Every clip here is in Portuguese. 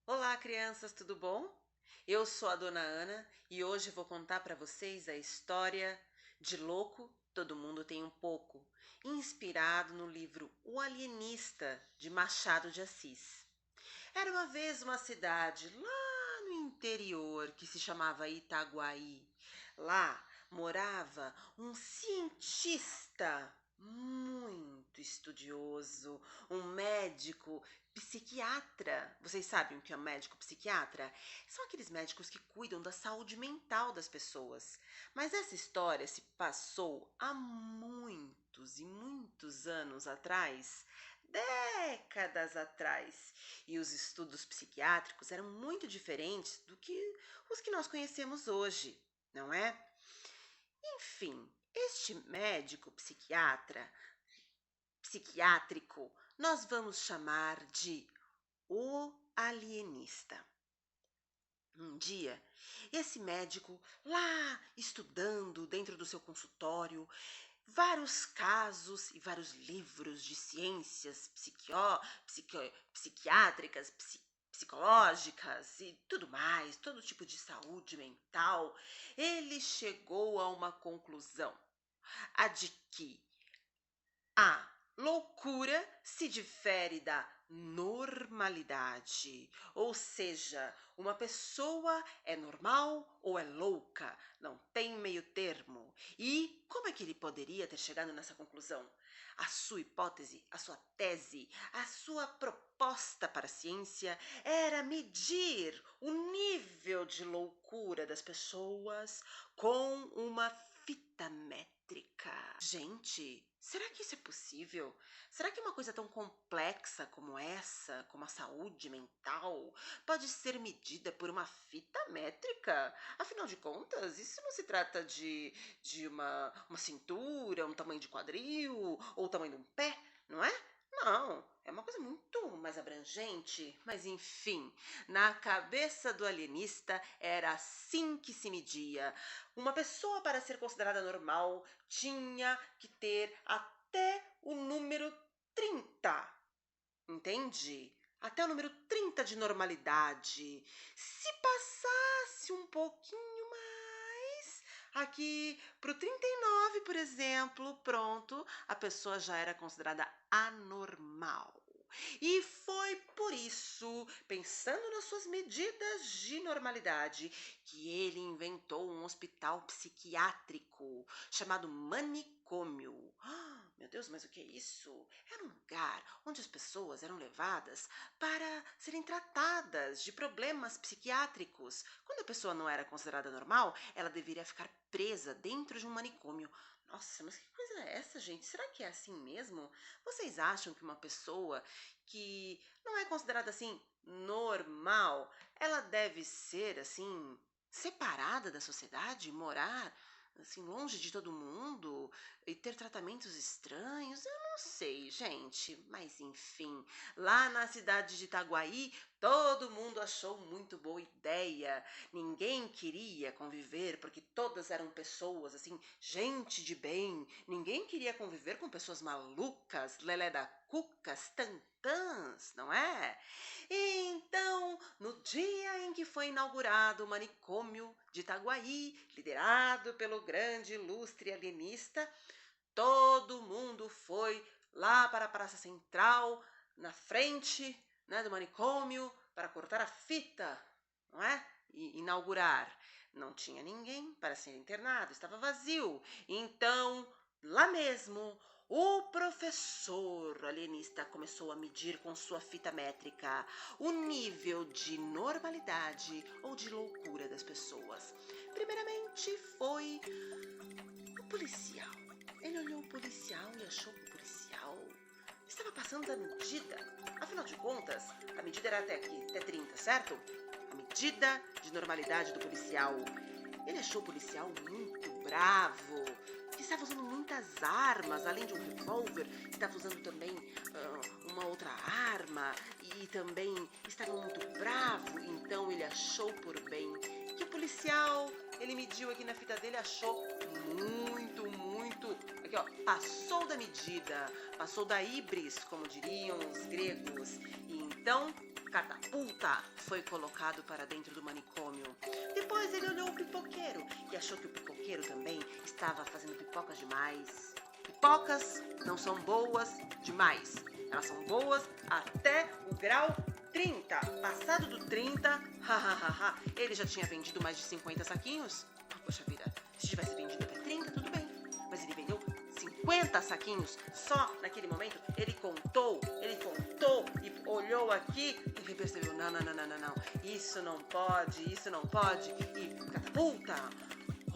Olá, crianças, tudo bom? Eu sou a Dona Ana e hoje vou contar para vocês a história de Louco, Todo Mundo Tem um Pouco, inspirado no livro O Alienista, de Machado de Assis. Era uma vez uma cidade lá no interior que se chamava Itaguaí. Lá morava um cientista muito estudioso, um médico psiquiatra. Vocês sabem o que é um médico psiquiatra? São aqueles médicos que cuidam da saúde mental das pessoas. Mas essa história se passou há muitos e muitos anos atrás, décadas atrás. E os estudos psiquiátricos eram muito diferentes do que os que nós conhecemos hoje, não é? Enfim, este médico psiquiátrico, nós vamos chamar de o alienista. Um dia, esse médico, lá estudando dentro do seu consultório, vários casos e vários livros de ciências psiquiátricas, psicológicas e tudo mais, todo tipo de saúde mental, ele chegou a uma conclusão, a de que a loucura se difere da normalidade, ou seja, uma pessoa é normal ou é louca, não tem meio termo. E como é que ele poderia ter chegado nessa conclusão? A sua hipótese, a sua tese, a sua proposta para a ciência era medir o nível de loucura das pessoas com uma fita métrica. Gente, será que isso é possível? Será que uma coisa tão complexa como essa, como a saúde mental, pode ser medida por uma fita métrica? Afinal de contas, isso não se trata de uma cintura, um tamanho de quadril ou o tamanho de um pé, não é? Não, é uma coisa muito mais abrangente. Mas enfim, na cabeça do alienista era assim que se media. Uma pessoa, para ser considerada normal, tinha que ter até o número 30, entende? Até o número 30 de normalidade. Se passasse um pouquinho mais, aqui para o 39, por exemplo, pronto, a pessoa já era considerada anormal. E foi por isso, pensando nas suas medidas de normalidade, que ele inventou um hospital psiquiátrico chamado manicômio. Meu Deus, mas o que é isso? Era um lugar onde as pessoas eram levadas para serem tratadas de problemas psiquiátricos. Quando a pessoa não era considerada normal, ela deveria ficar presa dentro de um manicômio. Nossa, mas que coisa é essa, gente? Será que é assim mesmo? Vocês acham que uma pessoa que não é considerada assim normal, ela deve ser assim separada da sociedade, morar assim longe de todo mundo e ter tratamentos estranhos? Eu não sei, gente, mas enfim, lá na cidade de Itaguaí, todo mundo achou muito boa ideia. Ninguém queria conviver porque todas eram pessoas assim, gente de bem. Ninguém queria conviver com pessoas malucas, lelé da cucas, tantãs, não é? Então, no dia em que foi inaugurado o manicômio de Itaguaí, liderado pelo grande ilustre alienista, todo mundo foi lá para a Praça Central, na frente, né, do manicômio, para cortar a fita, não é? E inaugurar. Não tinha ninguém para ser internado, estava vazio. Então, lá mesmo, o professor alienista começou a medir com sua fita métrica o nível de normalidade ou de loucura das pessoas. Primeiramente foi o policial. Ele olhou o policial e achou que o policial estava passando da medida. Afinal de contas, a medida era até aqui, até 30, certo? A medida de normalidade do policial. Ele achou o policial muito bravo, que estava usando muitas armas, além de um revólver, estava usando também uma outra arma e também estava muito bravo. Então ele achou por bem que o policial, ele mediu aqui na fita dele, achou muito, aqui ó, passou da medida, passou da híbris, como diriam os gregos. E então catapulta foi colocado para dentro do manicômio. Depois ele olhou o pipoqueiro e achou que o pipoqueiro também estava fazendo pipocas demais. Pipocas não são boas demais. Elas são boas até o grau 30. Passado do 30, ele já tinha vendido mais de 50 saquinhos. Poxa vida, se tivesse vendido até 30, tudo bem. Mas ele vendeu 50 saquinhos só naquele momento. Ele contou e olhou aqui e percebeu, não. Isso não pode. E catapulta.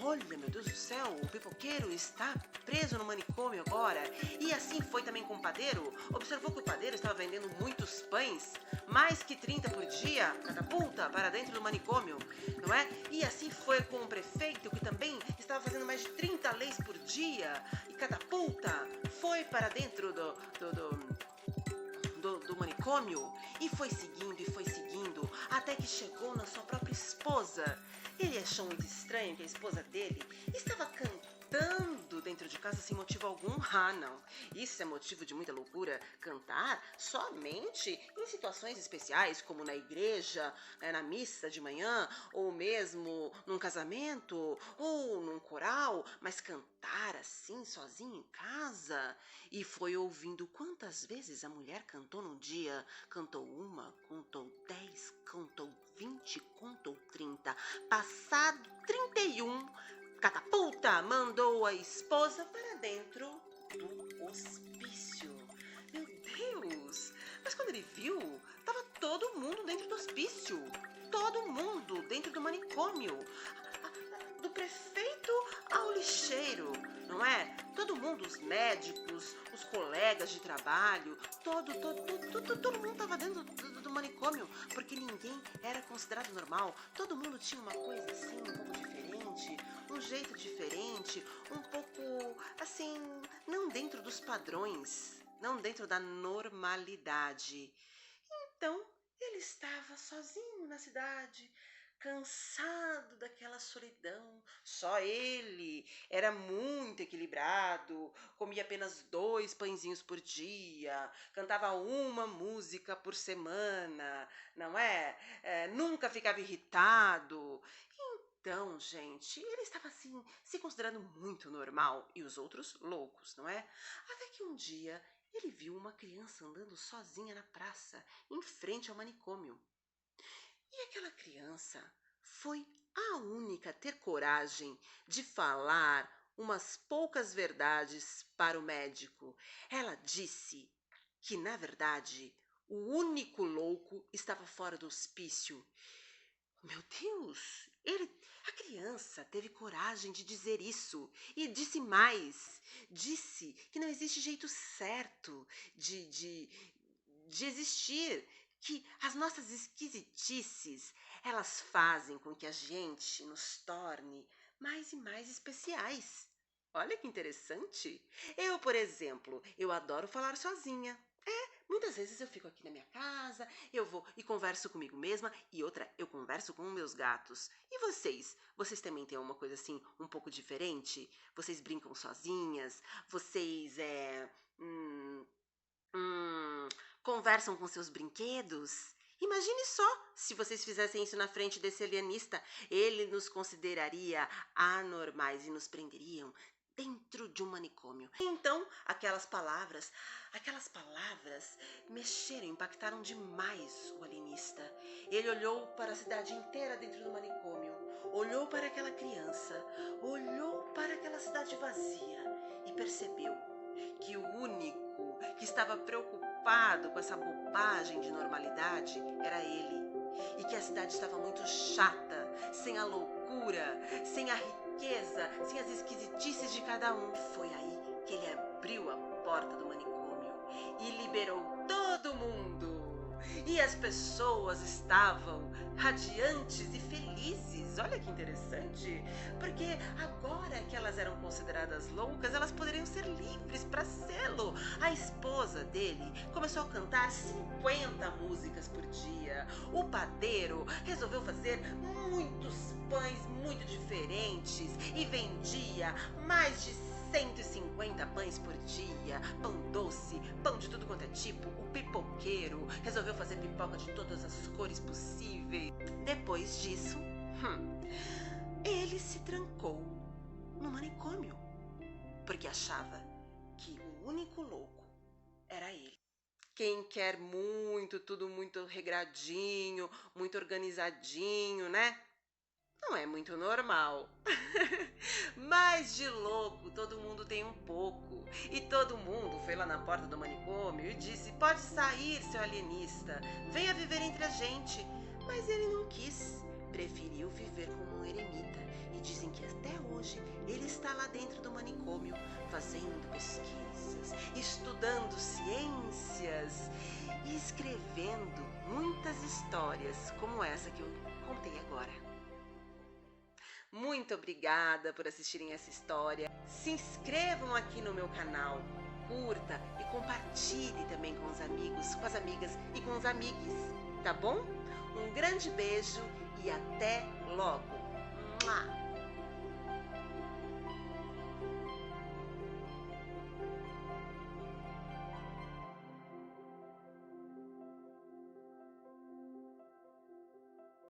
Olha, meu Deus do céu, o pipoqueiro está preso no manicômio agora. E assim foi também com o padeiro. Observou que o padeiro estava vendendo muitos pães, mais que 30 por dia, catapulta, para dentro do manicômio, não é? E assim foi com o prefeito, que também estava fazendo mais de 30 leis por dia, e catapulta, foi para dentro do manicômio, e foi seguindo, até que chegou na sua própria esposa. Ele achou muito estranho que a esposa dele estava cantando dentro de casa sem motivo algum. Não, isso é motivo de muita loucura, cantar somente em situações especiais, como na igreja, na missa de manhã, ou mesmo num casamento, ou num coral, mas cantar assim, sozinho em casa. E foi ouvindo quantas vezes a mulher cantou num dia. Cantou 1, contou 10, contou 20, contou 30. Passado 31, catapulta mandou a esposa para dentro do hospício. Meu Deus! Mas quando ele viu, estava todo mundo dentro do hospício. Todo mundo dentro do manicômio. Do prefeito ao lixeiro, não é? Todo mundo, os médicos, os colegas de trabalho, todo mundo estava dentro do manicômio, porque ninguém era considerado normal. Todo mundo tinha uma coisa assim, um pouco diferente, um jeito diferente, um pouco assim, não dentro dos padrões, não dentro da normalidade. Então, ele estava sozinho na cidade, cansado daquela solidão. Só ele era muito equilibrado, comia apenas 2 pãezinhos por dia, cantava uma música por semana, não é? Nunca ficava irritado. Então, gente, ele estava assim, se considerando muito normal, e os outros loucos, não é? Até que um dia ele viu uma criança andando sozinha na praça, em frente ao manicômio. E aquela criança foi a única a ter coragem de falar umas poucas verdades para o médico. Ela disse que, na verdade, o único louco estava fora do hospício. Meu Deus! A criança teve coragem de dizer isso e disse mais. Disse que não existe jeito certo de existir, que as nossas esquisitices, elas fazem com que a gente nos torne mais e mais especiais. Olha que interessante. Eu, por exemplo, eu adoro falar sozinha. Muitas vezes eu fico aqui na minha casa, eu vou e converso comigo mesma, e outra, eu converso com meus gatos. E vocês? Vocês também têm uma coisa assim, um pouco diferente? Vocês brincam sozinhas? Vocês, conversam com seus brinquedos? Imagine só se vocês fizessem isso na frente desse alienista. Ele nos consideraria anormais e nos prenderiam dentro de um manicômio. Então, aquelas palavras mexeram, impactaram demais o alienista. Ele olhou para a cidade inteira dentro do manicômio, olhou para aquela criança, olhou para aquela cidade vazia e percebeu que o único que estava preocupado com essa bobagem de normalidade era ele. E que a cidade estava muito chata, sem a loucura, sem a riqueza, sem as esquisitices de cada um. Foi aí que ele abriu a porta do manicômio e liberou todo mundo. E as pessoas estavam radiantes e felizes. Olha que interessante, porque agora que elas eram consideradas loucas, elas poderiam ser livres para sê-lo. A esposa dele começou a cantar 50 músicas por dia. O padeiro resolveu fazer muitos pães muito diferentes e vendia mais de 150 pães por dia, pão doce, pão de tudo quanto é tipo, o pipoqueiro resolveu fazer pipoca de todas as cores possíveis. Depois disso, ele se trancou no manicômio, porque achava que o único louco era ele. Quem quer muito, tudo muito regradinho, muito organizadinho, né? Não é muito normal. Mas de louco todo mundo tem um pouco. E todo mundo foi lá na porta do manicômio e disse: pode sair, seu alienista, venha viver entre a gente. Mas ele não quis, preferiu viver como um eremita. E dizem que até hoje ele está lá dentro do manicômio, fazendo pesquisas, estudando ciências e escrevendo muitas histórias como essa que eu contei agora. Muito obrigada por assistirem essa história. Se inscrevam aqui no meu canal, curta e compartilhe também com os amigos, com as amigas e com os amigues, tá bom? Um grande beijo e até logo! Mua!